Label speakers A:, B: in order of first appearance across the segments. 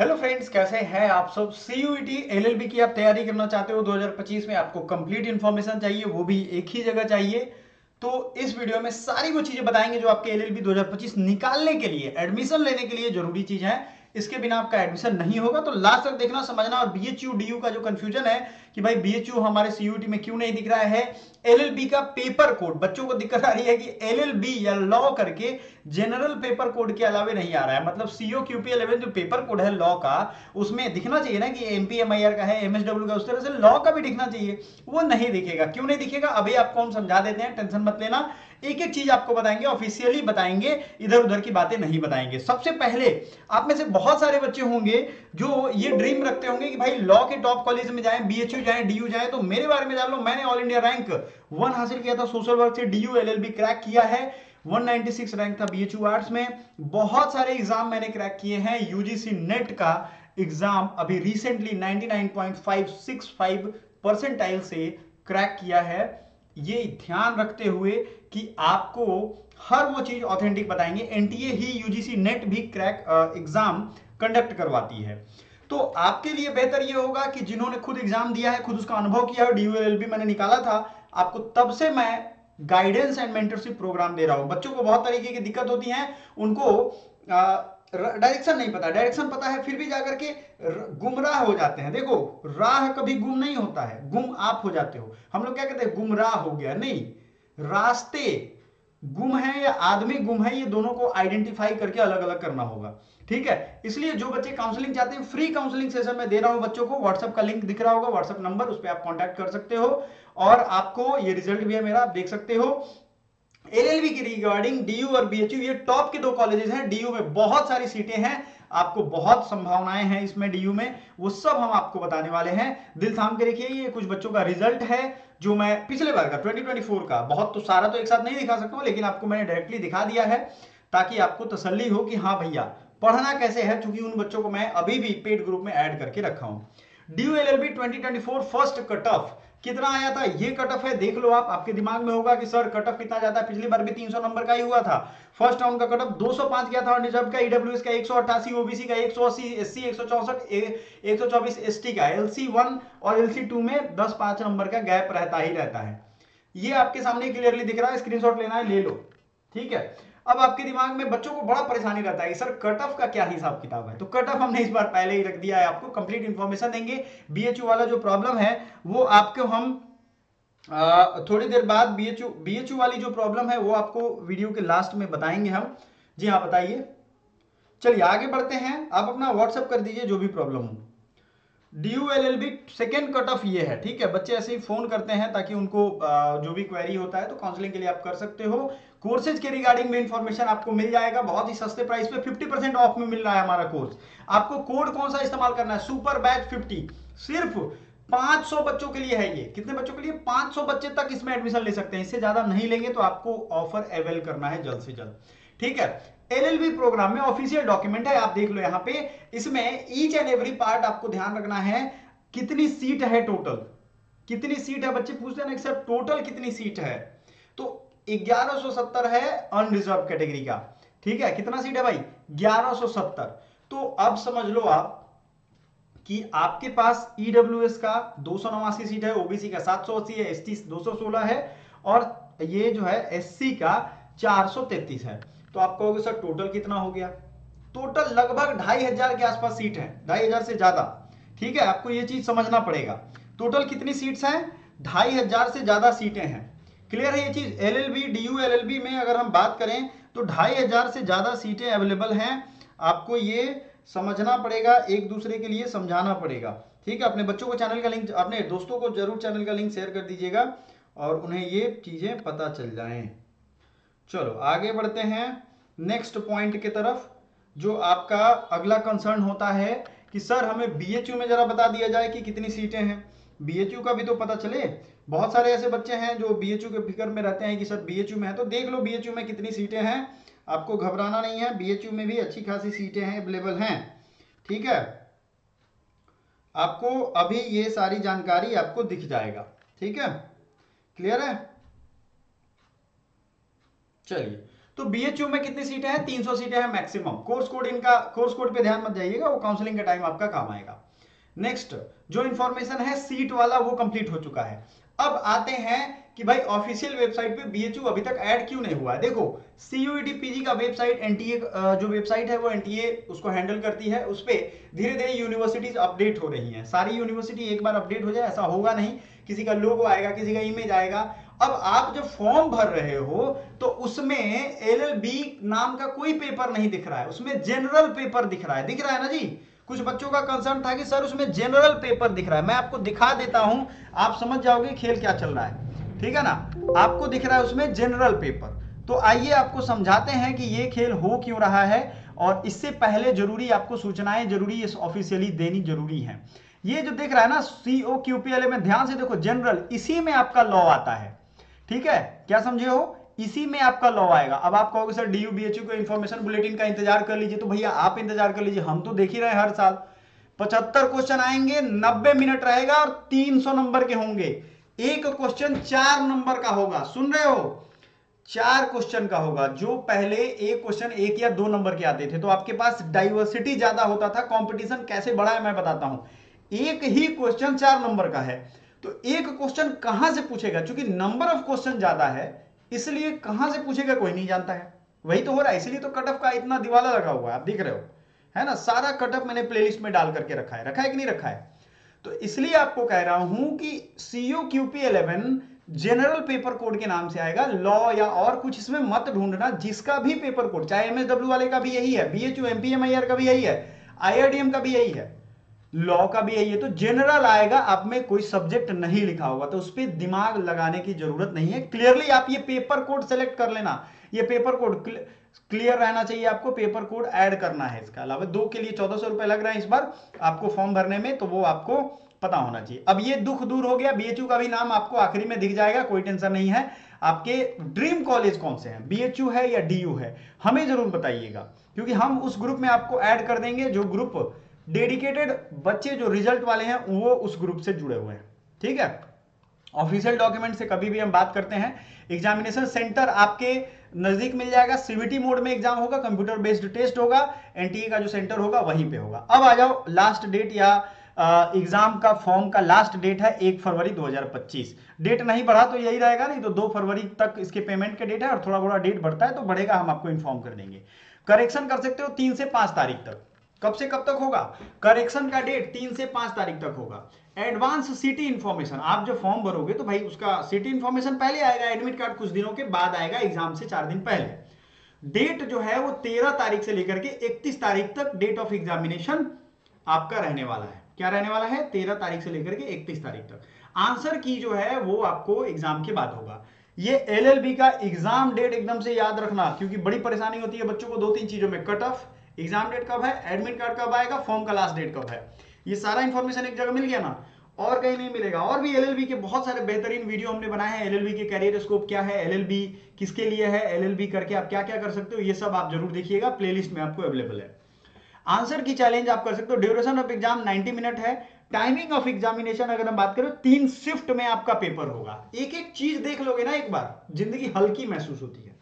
A: Hello friends, कैसे हैं आप सब। सीयूईटी एलएलबी की आप तैयारी करना चाहते हो 2025 में, आपको कंप्लीट इन्फॉर्मेशन चाहिए, वो भी एक ही जगह चाहिए। तो इस वीडियो में सारी वो चीजें बताएंगे जो आपके एलएलबी 2025 निकालने के लिए, एडमिशन लेने के लिए जरूरी चीज है। इसके बिना आपका एडमिशन नहीं होगा। तो लास्ट तक देखना, समझना। और बीएचयू डीयू का जो कंफ्यूजन है कि भाई बीएचयू हमारे सीयूईटी में क्यों नहीं दिख रहा है, एलएलबी का पेपर कोड बच्चों को दिक्कत आ रही है कि एलएलबी या लॉ करके जनरल पेपर कोड के अलावे नहीं आ रहा है। मतलब सीओ क्यूपी 11 जो पेपर कोड है लॉ का, उसमें दिखना चाहिए ना कि एमपीएमआईआर का है, एमएसडब्ल्यू का, उस तरह से लॉ का भी दिखना चाहिए। वो नहीं दिखेगा। क्यों नहीं दिखेगा अभी आपको हम समझा देते हैं, टेंशन मत लेना। एक एक चीज आपको बताएंगे, ऑफिशियली बताएंगे, इधर उधर की बातें नहीं बताएंगे। सबसे पहले, आप में से बहुत सारे बच्चे होंगे जो ये ड्रीम रखते होंगे कि भाई लॉ के टॉप कॉलेज में जाएं, बीएचयू जाएं, डीयू जाएं। तो मेरे बारे में जान लो, मैंने ऑल इंडिया रैंक 1 हासिल किया था सोशल वर्क से, डीयू एलएलबी क्रैक किया है, 196 रैंक था बीएचयू आर्ट्स में। बहुत सारे एग्जाम मैंने क्रैक किए हैं। यूजीसी नेट का एग्जाम अभी रिसेंटली 99.565 परसेंटाइल से क्रैक किया है। ये ध्यान रखते हुए कि आपको हर वो चीज ऑथेंटिक बताएंगे। एनटीए ही यूजीसी नेट भी क्रैक एग्जाम कंडक्ट करवाती है। तो आपके लिए बेहतर ये होगा कि जिन्होंने खुद एग्जाम दिया है, खुद उसका अनुभव किया है, डीयूएलएलबी मैंने निकाला था, आपको तब से मैं गाइडेंस एंड मेंटरशिप प्रोग्राम दे रहा हूं। बच्चों को बहुत तरीके की दिक्कत होती है, उनको डायरेक्शन नहीं पता, डायरेक्शन पता है फिर भी जाकर के गुमराह हो जाते हैं। देखो, राह कभी गुम नहीं होता है, गुम आप हो जाते हो। हम लोग क्या कहते हैं, गुमराह हो गया, नहीं। रास्ते गुम है या आदमी गुम है, ये दोनों को आइडेंटिफाई करके अलग अलग करना होगा। ठीक है, इसलिए जो बच्चे काउंसलिंग चाहते हैं, फ्री काउंसलिंग सेशन में दे रहा हूं बच्चों को। व्हाट्सएप का लिंक दिख रहा होगा, व्हाट्सएप नंबर, उस पर आप कांटेक्ट कर सकते हो। और आपको ये रिजल्ट भी है मेरा, आप देख सकते हो। एलएलबी की रिगार्डिंग डीयू और बीएचयू, ये टॉप के दो कॉलेजेस हैं। डीयू में बहुत सारी सीटें हैं, आपको बहुत संभावनाएं हैं इसमें डीयू में, वो सब हम आपको बताने वाले हैं। दिल थाम के रखिए, ये कुछ बच्चों का रिजल्ट है जो मैं पिछले बार का 2024 का, बहुत तो सारा तो एक साथ नहीं दिखा सकता हूं, लेकिन आपको मैंने डायरेक्टली दिखा दिया है ताकि आपको तसल्ली हो कि हाँ भैया पढ़ना कैसे है, क्योंकि उन बच्चों को मैं अभी भी पेड ग्रुप में ऐड करके रखा हूं। Due LLB 2024 first cut off कितना आया था, ये कट ऑफ है, देख लो आप। आपके दिमाग में होगा कि सर कट ऑफ कितना जाता है, पिछली बार भी 300 नंबर का ही हुआ था। फर्स्ट राउंड का कट ऑफ 205 गया था, और रिजर्व का, ईडब्ल्यूएस का 188, ओबीसी का 180, एससी 164, 124 एसटी का। एलसी 1 और एलसी 2 में 10-5 नंबर का गैप रहता ही रहता है। ये आपके सामने क्लियरली दिख रहा है, स्क्रीनशॉट लेना है ले लो। ठीक है, अब आपके दिमाग में बच्चों को बड़ा परेशानी रहता है कि सर कट ऑफ का क्या हिसाब किताब है। तो कट ऑफ हमने इस बार पहले ही रख दिया है, आपको कंप्लीट इंफॉर्मेशन देंगे। बीएचयू वाला जो प्रॉब्लम है वो आपको हम थोड़ी देर बाद, बीएचयू वाली जो प्रॉब्लम है वो आपको वीडियो के लास्ट में बताएंगे हम। जी हाँ, बताइए। चलिए आगे बढ़ते हैं, आप अपना व्हाट्सएप कर दीजिए जो भी प्रॉब्लम हो। DU LLB second cut off ये है। ठीक है, बच्चे ऐसे ही फोन करते हैं ताकि उनको जो भी क्वेरी होता है तो काउंसलिंग के लिए आप कर सकते हो। कोर्सेज के रिगार्डिंग में इंफॉर्मेशन आपको मिल जाएगा बहुत ही सस्ते प्राइस पे, 50% ऑफ में मिल रहा है हमारा कोर्स। आपको कोड कौन सा इस्तेमाल करना है, सुपर बैच 50, सिर्फ 500 बच्चों के लिए है ये। कितने बच्चों के लिए, 500 बच्चे तक इसमें एडमिशन ले सकते हैं। इससे ज्यादा नहीं लेंगे तो आपको ऑफर अवेल करना है जल्द से जल्द। ठीक है, एलएलबी प्रोग्राम में ऑफिशियल डॉक्यूमेंट है, आप देख लो यहां पे। इसमें ईच एंड एवरी पार्ट आपको ध्यान रखना है। कितनी सीट है टोटल, कितनी सीट है, बच्चे पूछते हैं ना सर टोटल कितनी सीट है। तो 1170 है अनरिजर्व कैटेगरी का। ठीक है, कितना सीट है भाई, 1170। तो अब समझ लो आप कि आपके पास ईडब्ल्यूएस का 289 सीट है, ओबीसी का 780 है, एसटी 216 है, और ये जो है एससी का 433 है। तो आप कहोगे सर टोटल कितना हो गया, टोटल लगभग 2500 के आसपास सीट है, 2500 से ज्यादा। ठीक है, आपको ये चीज समझना पड़ेगा। टोटल कितनी सीट्स हैं, 2500 से ज्यादा सीटें हैं। क्लियर है ये चीज। एलएलबी डीयू एलएलबी में अगर हम बात करें तो 2500 से ज्यादा सीटें अवेलेबल हैं। आपको ये समझना पड़ेगा, एक दूसरे के लिए समझाना पड़ेगा। ठीक है, अपने बच्चों को चैनल का लिंक, अपने दोस्तों को जरूर चैनल का लिंक शेयर कर दीजिएगा और उन्हें ये चीजें पता चल जाएं। चलो आगे बढ़ते हैं नेक्स्ट पॉइंट की तरफ। जो आपका अगला कंसर्न होता है कि सर हमें बीएचयू में जरा बता दिया जाए कि कितनी सीटें हैं, बीएचयू का भी तो पता चले। बहुत सारे ऐसे बच्चे हैं जो बीएचयू के फिक्र में रहते हैं कि सर बीएचयू में है, तो देख लो बीएचयू में कितनी सीटें हैं। आपको घबराना नहीं है, बीएचयू में भी अच्छी खासी सीटें हैं, अवेलेबल हैं। ठीक है, आपको अभी ये सारी जानकारी आपको दिख जाएगा। ठीक है, क्लियर है। चलिए तो बीएचयू में कितनी सीटें हैं? 300 सीटें हैं मैक्सिमम। कोर्स कोड इनका, कोर्स कोड पे ध्यान मत जाइएगा, वो काउंसलिंग के टाइम आपका काम आएगा। नेक्स्ट जो इंफॉर्मेशन है सीट वाला वो कंप्लीट हो चुका है। अब आते हैं कि भाई ऑफिशियल वेबसाइट पे बीएचयू अभी तक ऐड क्यों नहीं हुआ है। देखो सीयूईटी पीजी का वेबसाइट, एनटीए जो वेबसाइट है वो एनटीए उसको हैंडल करती है, उस पे धीरे धीरे यूनिवर्सिटीज अपडेट हो रही हैं। सारी यूनिवर्सिटी एक बार अपडेट हो जाए ऐसा होगा नहीं, किसी का लोगो आएगा, किसी का इमेज आएगा। अब आप जब फॉर्म भर रहे हो तो उसमें एलएलबी नाम का कोई पेपर नहीं दिख रहा है, उसमें जनरल पेपर दिख रहा है। दिख रहा है ना जी? कुछ बच्चों का कंसर्न था कि सर उसमें जनरल पेपर दिख रहा है। मैं आपको दिखा देता हूं, आप समझ जाओगे खेल क्या चल रहा है। ठीक है ना? आपको दिख रहा है उसमें जनरल पेपर। तो आइए आपको समझाते हैं कि ये खेल हो क्यों रहा है, और इससे पहले जरूरी आपको सूचनाएं जरूरी इस ऑफिशियली देनी जरूरी है। ये जो दिख रहा है ना COQPLA में, ध्यान से देखो, जनरल, इसी में आपका लॉ आता है। ठीक है, क्या समझे हो? इसी में आपका लॉ आएगा। अब आप कहोगे सर डीयू बीएचयू को इंफॉर्मेशन बुलेटिन का इंतजार कर लीजिए, तो भैया आप इंतजार कर लीजिए, हम तो देख ही रहे हैं हर साल 75 क्वेश्चन आएंगे, 90 मिनट रहेगा और 300 नंबर के होंगे। एक क्वेश्चन 4 नंबर का होगा, सुन रहे हो? 4 क्वेश्चन का होगा। जो पहले एक क्वेश्चन 1 या 2 नंबर के आते थे तो आपके पास डाइवर्सिटी ज्यादा होता था, कंपटीशन कैसे बढ़ा है मैं बताता हूं। एक ही क्वेश्चन 4 नंबर का है, तो एक क्वेश्चन कहां से पूछेगा? क्योंकि नंबर ऑफ क्वेश्चन ज्यादा है, इसलिए कहां से पूछेगा कोई नहीं जानता है। वही तो हो रहा है, इसलिए तो कट ऑफ का इतना दिवाला लगा हुआ है, आप दिख रहे हो, है ना? सारा कट ऑफ मैंने प्लेलिस्ट में डाल करके रखा है कि नहीं रखा है? तो इसलिए आपको कह रहा हूं कि COQP11 जनरल पेपर कोड के नाम से आएगा। लॉ या और कुछ इसमें मत ढूंढना, जिसका भी पेपर कोड, चाहे MSW वाले का भी यही है, BHU MPMIR का भी यही है, IRDM का भी यही है, लॉ का भी यही है। तो जनरल आएगा, आप में कोई सब्जेक्ट नहीं लिखा होगा, तो उस पर दिमाग लगाने की जरूरत नहीं है। क्लियरली आप ये पेपर कोड सेलेक्ट कर लेना, ये पेपर कोड क्लियर रहना चाहिए आपको। पेपर कोड ऐड करना है, इसके अलावा 2 के लिए 1400 रुपए लग रहा है इस बार आपको फॉर्म भरने में, तो वो आपको पता होना चाहिए। अब ये दुख दूर हो गया, बीएचयू का भी नाम आपको आखिरी में दिख जाएगा, कोई टेंशन नहीं है। आपके ड्रीम कॉलेज कौन से हैं, बीएचयू है या डीयू है, हमें जरूर बताइएगा, क्योंकि हम उस ग्रुप में आपको ऐड कर देंगे। जो ग्रुप डेडिकेटेड बच्चे जो रिजल्ट वाले हैं वो उस ग्रुप से जुड़े हुए हैं। ठीक है? ऑफिशियल डॉक्यूमेंट से कभी भी हम बात करते हैं। एग्जामिनेशन सेंटर आपके नजदीक मिल जाएगा, सीवीटी मोड में एग्जाम होगा, कंप्यूटर बेस्ड टेस्ट होगा, एनटीए का जो सेंटर होगा वहीं पे होगा। अब आ जाओ लास्ट डेट या एग्जाम का फॉर्म का लास्ट डेट है 1 फरवरी 2025। डेट नहीं बढ़ा तो यही रहेगा, नहीं तो 2 फरवरी तक इसके पेमेंट के डेट है, और थोड़ा थोड़ा डेट बढ़ता है तो बढ़ेगा, हम आपको इन्फॉर्म कर देंगे। करेक्शन कर सकते हो 3 से 5 तारीख तक। कब से कब तक होगा करेक्शन का डेट? 3 से 5 तारीख तक होगा। एडवांस सिटी इंफॉर्मेशन, आप जब फॉर्म भरोगे तो भाई उसका सिटी इंफॉर्मेशन पहले आएगा, एडमिट कार्ड कुछ दिनों के बाद आएगा, एग्जाम से 4 दिन पहले। डेट जो है वो 13 तारीख से लेकर के 31 तारीख तक डेट ऑफ एग्जामिनेशन आपका रहने वाला है। क्या रहने वाला है? 13 तारीख से लेकर के 31 तारीख तक। आंसर की जो है वो आपको एग्जाम के बाद होगा। ये एलएलबी का एग्जाम डेट एकदम से याद रखना, क्योंकि बड़ी परेशानी होती है बच्चों को 2-3 चीजों में, कट ऑफ, एग्जाम डेट कब है, एडमिट कार्ड कब आएगा, फॉर्म का लास्ट डेट कब है। ये सारा इंफॉर्मेशन एक जगह मिल गया ना, और कहीं नहीं मिलेगा। और भी एलएलबी के बहुत सारे बेहतरीन वीडियो हमने बनाए हैं। एलएलबी के कैरियर स्कोप क्या है, एलएलबी किसके लिए है, एलएलबी करके आप क्या क्या कर सकते हो, ये सब आप जरूर देखिएगा, प्लेलिस्ट में आपको अवेलेबल है। आंसर की चैलेंज आप कर सकते हो। ड्यूरेशन ऑफ एग्जाम 90 मिनट है। टाइमिंग ऑफ एग्जामिनेशन अगर हम बात करें 3 शिफ्ट में आपका पेपर होगा। एक एक चीज देख लोगे ना एक बार, जिंदगी हल्की महसूस होती है।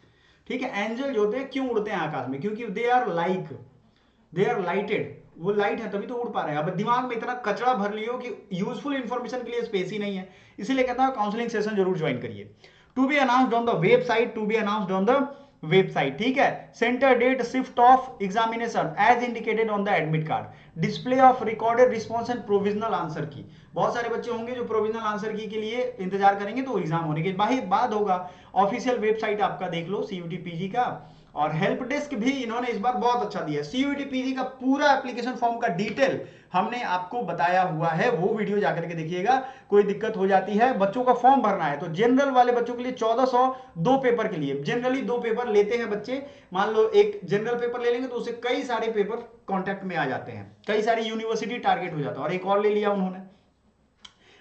A: ठीक है? एंजल जो होते हैं क्यों उड़ते हैं आकाश में? क्योंकि दे आर लाइटेड, वो लाइट है तभी तो उड़ पा रहे हैं। अब दिमाग में इतना कचरा भर लियो कि यूजफुल इंफॉर्मेशन के लिए स्पेस ही नहीं है। इसीलिए कहता हूं काउंसलिंग सेशन जरूर ज्वाइन करिए। To be announced on the website, to be announced on the website. ठीक है? Centre date shift of examination as indicated on the admit card, display of recorded response and provisional answer key. बहुत सारे बच्चे होंगे जो provisional answer की के लिए इंतजार करेंगे, तो एग्जाम होने के बाद होगा। ऑफिशियल वेबसाइट आपका देख लो सीयूटी पीजी का, और हेल्प डेस्क भी इन्होंने इस बार बहुत अच्छा दिया है। सीयूटी पीजी का पूरा एप्लीकेशन फॉर्म का डिटेल हमने आपको बताया हुआ है, वो वीडियो जाकर के देखिएगा। कोई दिक्कत हो जाती है, बच्चों का फॉर्म भरना है तो जनरल वाले बच्चों के लिए 1400 2 पेपर के लिए, जनरली 2 पेपर लेते हैं बच्चे। मान लो एक जनरल पेपर ले लेंगे तो उससे कई सारे पेपर कॉन्टेक्ट में आ जाते हैं, कई सारी यूनिवर्सिटी टारगेट हो जाता है। और एक और ले लिया उन्होंने,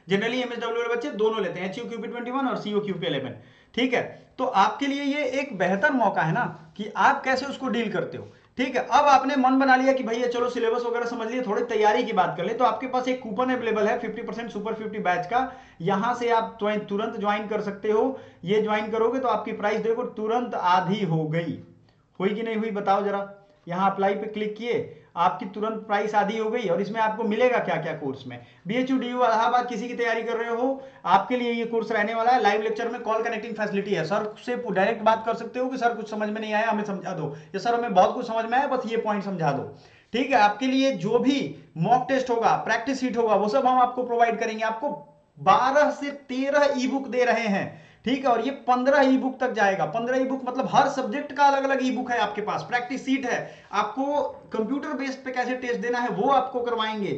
A: जनरली एमएसडब्ल्यू वाले बच्चे दोनों लेते हैं, HUQP21 और COQP11। ठीक है? तो आपके लिए ये एक बेहतर मौका है ना कि आप कैसे उसको डील करते हो। ठीक है, अब आपने मन बना लिया कि भैया चलो सिलेबस वगैरह समझ लिए, थोड़ी तैयारी की बात कर ले, तो आपके पास एक कूपन अवेलेबल है 50% सुपर 50 बैच का। यहां से आप तुरंत ज्वाइन कर सकते हो। ये ज्वाइन करोगे तो आपकी प्राइस देखो तुरंत आधी हो गई, हुई कि नहीं हुई बताओ जरा। यहां अप्लाई पे क्लिक किए, आपकी तुरंत प्राइस आधी हो गई। और इसमें आपको मिलेगा क्या क्या कोर्स में, बीएचयू डीयू इलाहाबाद किसी की तैयारी कर रहे हो, आपके लिए ये कोर्स रहने वाला है। लाइव लेक्चर में कॉल कनेक्टिंग फैसिलिटी है, सर से डायरेक्ट बात कर सकते हो कि सर कुछ समझ में नहीं आया हमें समझा दो, या सर हमें बहुत कुछ समझ में आया बस ये पॉइंट समझा दो। ठीक है, आपके लिए जो भी मॉक टेस्ट होगा, प्रैक्टिस शीट होगा, वो सब हम आपको प्रोवाइड करेंगे। आपको 12 से 13 ई बुक दे रहे हैं, ठीक है, और ये 15 ई बुक तक जाएगा। 15 ई बुक मतलब हर सब्जेक्ट का अलग अलग ई बुक है आपके पास, प्रैक्टिस सीट है, आपको कंप्यूटर बेस्ड पे कैसे टेस्ट देना है वो आपको करवाएंगे।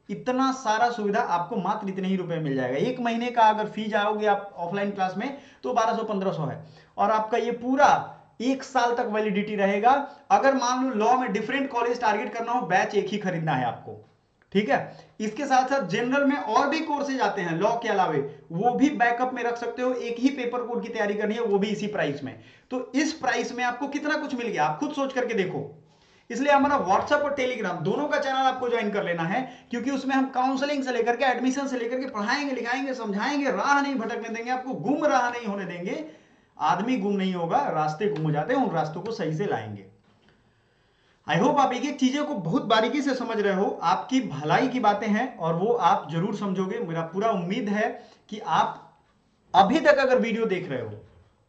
A: इतना सारा सुविधा आपको मात्र इतने ही रुपए मिल जाएगा। एक महीने का अगर फी जाओगे आप ऑफलाइन क्लास में तो 1200-1500 है, और आपका ये पूरा एक साल तक वैलिडिटी रहेगा। अगर मान लो लॉ में डिफरेंट कॉलेज टारगेट करना हो, बैच एक ही खरीदना है आपको, ठीक है। इसके साथ साथ जनरल में और भी कोर्सेज आते हैं लॉ के अलावे, वो भी बैकअप में रख सकते हो। एक ही पेपर कोड की तैयारी करनी है, वो भी इसी प्राइस में। तो इस प्राइस में आपको कितना कुछ मिल गया, आप खुद सोच करके देखो। इसलिए हमारा व्हाट्सएप और टेलीग्राम दोनों का चैनल आपको ज्वाइन कर लेना है, क्योंकि उसमें हम काउंसलिंग से लेकर के एडमिशन से लेकर के पढ़ाएंगे, लिखाएंगे, समझाएंगे, राह नहीं भटकने देंगे, आपको गुम राह नहीं होने देंगे। आदमी गुम नहीं होगा, रास्ते गुम हो जाते हैं, उन रास्तों को सही से लाएंगे। आई होप आप एक एक चीजों को बहुत बारीकी से समझ रहे हो, आपकी भलाई की बातें हैं और वो आप जरूर समझोगे। मेरा पूरा उम्मीद है कि आप अभी तक अगर वीडियो देख रहे हो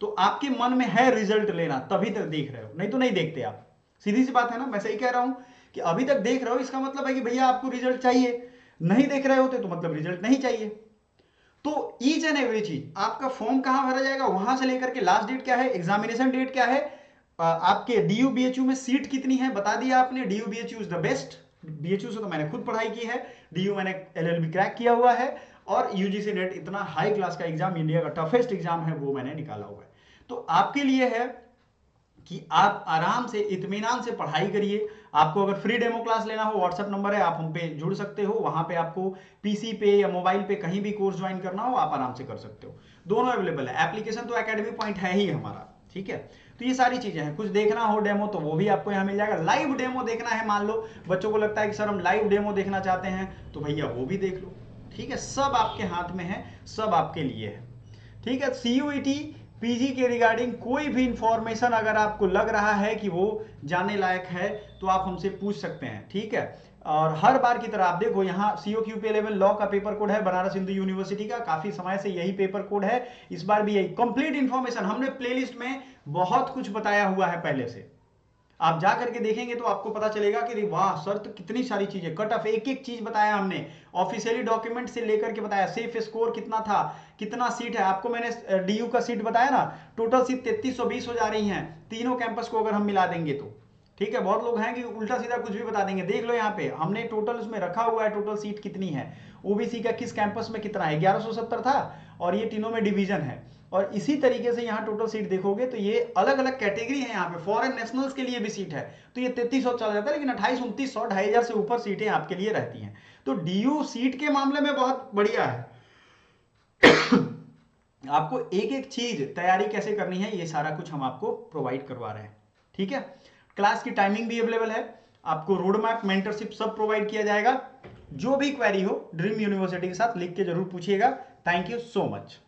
A: तो आपके मन में है रिजल्ट लेना, तभी तक देख रहे हो, नहीं तो नहीं देखते आप। सीधी सी बात है ना, मैं सही कह रहा हूं कि अभी तक देख रहे हो, इसका मतलब है कि भैया आपको रिजल्ट चाहिए। नहीं देख रहे होते तो मतलब रिजल्ट नहीं चाहिए। तो ईच एंड एवरी चीज, आपका फॉर्म कहां भरा जाएगा, वहां से लेकर के लास्ट डेट क्या है, एग्जामिनेशन डेट क्या है, आपके डीयू बीएचयू में सीट कितनी है बता दिया आपने। DU BHU is the best, BHU से तो मैंने खुद पढ़ाई की है, डीयू मैंने एलएलबी क्रैक किया हुआ है, और यूजीसी नेट इतना हाई क्लास का एग्जाम, इंडिया का टफेस्ट एग्जाम है, वो मैंने निकाला हुआ है। तो आपके लिए है कि आप आराम से इत्मीनान से पढ़ाई करिए। आपको अगर फ्री डेमो क्लास लेना हो, व्हाट्सएप नंबर है, आप हम पे जुड़ सकते हो। वहां पे आपको पीसी पे या मोबाइल पे कहीं भी कोर्स ज्वाइन करना हो, आप आराम से कर सकते हो। दोनों अवेलेबल है। एप्लीकेशन तो एकेडमी पॉइंट है ही हमारा, ठीक है। तो ये सारी चीजें हैं। कुछ देखना हो डेमो तो वो भी आपको यहाँ मिल जाएगा। लाइव डेमो देखना है, मान लो बच्चों को लगता है कि सर हम लाइव डेमो देखना चाहते हैं, तो भैया वो भी देख लो, ठीक है। सब आपके हाथ में है, सब आपके लिए है, ठीक है। सीयूईटी पीजी के रिगार्डिंग कोई भी इंफॉर्मेशन अगर आपको लग रहा है कि वो जानने लायक है तो आप हमसे पूछ सकते हैं, ठीक है। और हर बार की तरह आप देखो, यहाँ COQP11 लॉ का पेपर कोड है बनारस हिंदू यूनिवर्सिटी का, काफी समय से यही पेपर कोड है, इस बार भी यही कंप्लीट इंफॉर्मेशन हमने प्लेलिस्ट में बहुत कुछ बताया हुआ है पहले से। आप जा करके देखेंगे तो आपको पता चलेगा कि वाह सर, तो कितनी सारी चीजें, कट ऑफ एक एक चीज बताया हमने, ऑफिशियली डॉक्यूमेंट से लेकर के बताया, सेफ स्कोर कितना था, कितना सीट है। आपको मैंने डीयू का सीट बताया ना, टोटल सीट 3320 हो जा रही हैं तीनों कैंपस को अगर हम मिला देंगे तो, ठीक है। बहुत लोग हैं कि उल्टा सीधा कुछ भी बता देंगे, देख लो यहाँ पे हमने टोटल उसमें रखा हुआ है, टोटल सीट कितनी है, ओबीसी का किस कैंपस में कितना है, 1170 था, और ये तीनों में डिवीजन है। और इसी तरीके से यहाँ टोटल सीट देखोगे तो ये अलग अलग कैटेगरी है, यहाँ पे फॉरेन नेशनल्स के लिए भी सीट है, तो ये 3300 चला जाता है, लेकिन 2800-2900 2500 से ऊपर सीटें आपके लिए रहती हैं। तो डीयू सीट के मामले में बहुत बढ़िया है। आपको एक एक चीज तैयारी कैसे करनी है ये सारा कुछ हम आपको प्रोवाइड करवा रहे हैं, ठीक है। क्लास की टाइमिंग भी अवेलेबल है, आपको रोड मैप, मेंटरशिप सब प्रोवाइड किया जाएगा। जो भी क्वेरी हो ड्रीम यूनिवर्सिटी के साथ लिख के जरूर पूछिएगा। Thank you so much.